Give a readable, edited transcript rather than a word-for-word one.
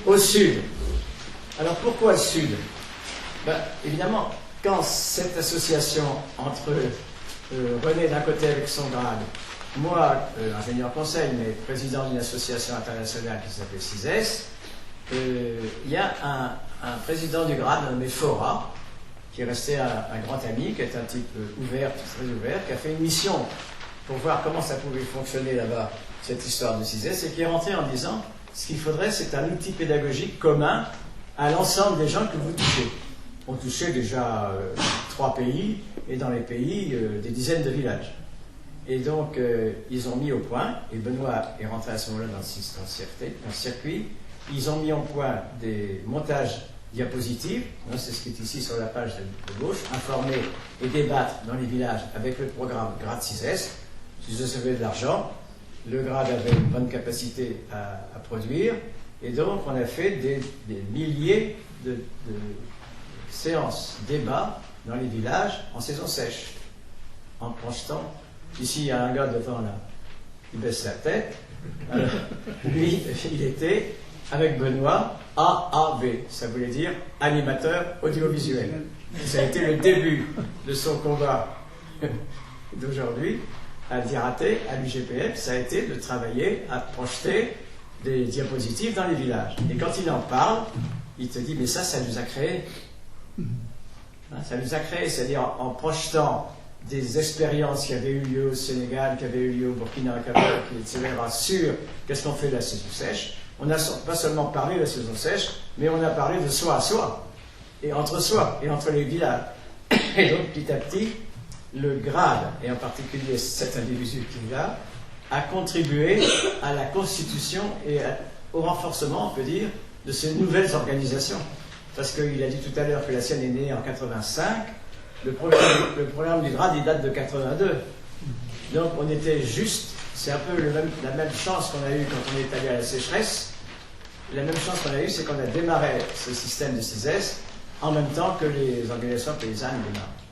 Au sud. Alors pourquoi le sud? Ben, évidemment, quand cette association entre René d'un côté avec son grade, moi, ingénieur conseil, mais président d'une association internationale qui s'appelle CISES, il y a un président du grade nommé Fora, qui est resté un grand ami, qui est un type ouvert, très ouvert, qui a fait une mission pour voir comment ça pouvait fonctionner là-bas, cette histoire de CISES, et qui est rentré en disant ce qu'il faudrait, c'est un outil pédagogique commun à l'ensemble des gens que vous touchez. On touchait déjà 3 pays, et dans les pays, des dizaines de villages. Et donc, ils ont mis au point, et Benoît est rentré à ce moment-là dans le circuit, ils ont mis au point des montages diapositives, c'est ce qui est ici sur la page de gauche, informer et débattre dans les villages avec le programme Grade CISES. CISES avait de l'argent, le grade avait une bonne capacité à produire, et donc on a fait des milliers de séances, débats dans les villages en saison sèche, en projetant. Ici, il y a un gars devant là, il baisse la tête. Alors, lui, il était avec Benoît, AAV, ça voulait dire animateur audiovisuel. Ça a été le début de son combat d'aujourd'hui à l'IRATE, à l'UGPF, ça a été de travailler à projeter des diapositives dans les villages. Et quand il en parle, il te dit, mais ça nous a créé. Ça nous a créé, c'est-à-dire en projetant des expériences qui avaient eu lieu au Sénégal, qui avaient eu lieu au Burkina Faso, etc., sur qu'est-ce qu'on fait de la saison sèche. On n'a pas seulement parlé de la saison sèche, mais on a parlé de soi à soi, et entre les villages. Et donc, petit à petit, le grade, et en particulier cet individu qui est là, a contribué à la constitution et au renforcement, on peut dire, de ces nouvelles organisations. Parce qu'il a dit tout à l'heure que la sienne est née en 85, le programme du grade, il date de 82. Donc on était juste, c'est un peu la même chance qu'on a eue quand on est allé à la sécheresse. La même chance qu'on a eue, c'est qu'on a démarré ce système de CISES en même temps que les organisations paysannes démarrent.